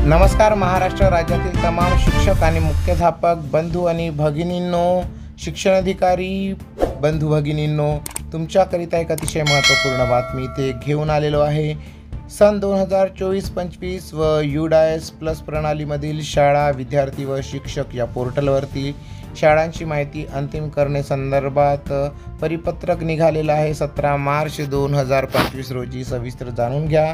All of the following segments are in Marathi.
नमस्कार महाराष्ट्र राज्यातील तमाम शिक्षक आणि मुख्याध्यापक बंधू आणि भगिनींनो, शिक्षणाधिकारी बंधू भगिनींनो, तुमच्याकरिता एक अतिशय महत्त्वपूर्ण बातमी इथे घेऊन आलेलो आहे। सन 2024-25 व UDAS प्लस प्रणालीमधील शाळा, विद्यार्थी व शिक्षक या पोर्टलवरती शाळांची माहिती अंतिम करणे संदर्भात परिपत्रक निघालेलं आहे। 17 मार्च 2025 रोजी सविस्तर जाणून घ्या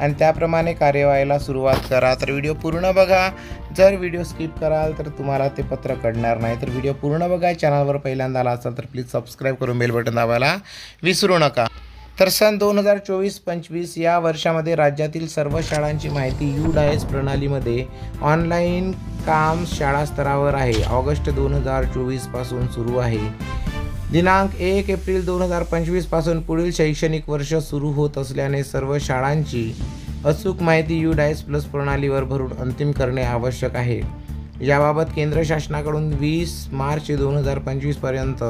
आणि त्याप्रमाणे कार्यवाहीला सुरुवात करा। तर व्हिडिओ पूर्ण बघा। जर व्हिडिओ स्किप कराल तर तुम्हाला ते पत्र कळणार नाही। तर व्हिडिओ पूर्ण बघा। चॅनलवर पहिल्यांदा आला असाल तर प्लीज सबस्क्राईब करून बेल बटन दाबायला विसरू नका। तर सन 2024-25 या वर्षामध्ये राज्यातील सर्व शाळांची माहिती UDAS प्रणालीमध्ये ऑनलाईन काम शाळा स्तरावर आहे। ऑगस्ट 2024 पासून सुरू आहे। दिनांक 1 एप्रिल 2025 पासून पुढील शैक्षणिक वर्ष सुरू होत असल्याने सर्व शाळांची अचूक माहिती UDAS प्लस प्रणालीवर भरून अंतिम करणे आवश्यक आहे। याबाबत केंद्र शासनाकडून 20 मार्च 2025 पर्यंत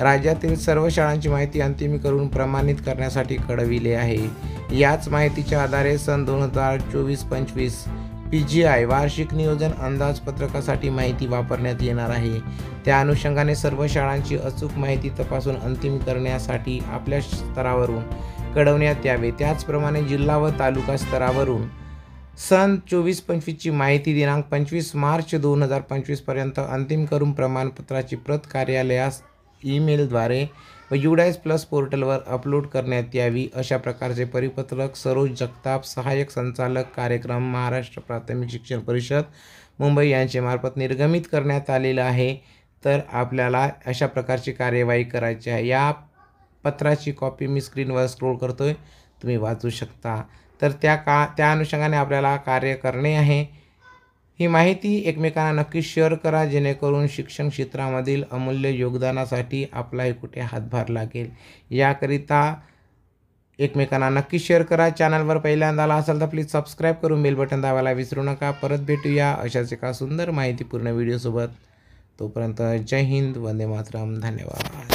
राज्यातील सर्व शाळांची माहिती अंतिम करून प्रमाणित करण्यासाठी कळविले आहे। याच माहितीच्या आधारे सन 2024-25 PGI वार्षिक नियोजन अंदाजपत्रकासाठी माहिती वापरण्यात येणार आहे। त्या अनुषंगाने सर्व शाळांची अचूक माहिती तपासून अंतिम करण्यासाठी आपल्या स्तरावरून कळवण्यात यावे। त्याचप्रमाणे जिल्हा व तालुका स्तरावरून सन 24-25 ची माहिती दिनांक 25 मार्च 2025 पर्यंत अंतिम करून प्रमाणपत्राची प्रत कार्यालयास ईमेलद्वारे व UDAS प्लस पोर्टलवर अपलोड करण्यात यावी। अशा प्रकारचे परिपत्रक सरोज जगताप, सहाय्यक संचालक कार्यक्रम, महाराष्ट्र प्राथमिक शिक्षण परिषद मुंबई यांचे मार्फत निर्गमित करण्यात आलेलं आहे। तर आपल्याला अशा प्रकारची कार्यवाही करायची आहे। या पत्राची कॉपी मी स्क्रीनवर स्क्रोल करतोय, तुम्ही वाचू शकता। तर त्या अनुषंगाने आपल्याला कार्य करणे आहे। ही माहिती एकमेकांना नक्की शेअर करा, जेणेकरून शिक्षण क्षेत्रामधील अमूल्य योगदानासाठी आपलाही कुठे हातभार लागेल। याकरिता एकमेकांना नक्की शेअर करा। चॅनलवर पहिल्यांदा आला असाल तर प्लीज सबस्क्राईब करून बेल बटन दाबायला विसरू नका। परत भेटूया अशाच एका सुंदर माहितीपूर्ण व्हिडिओसोबत। तोपर्यंत जय हिंद, वंदे मातरम, धन्यवाद।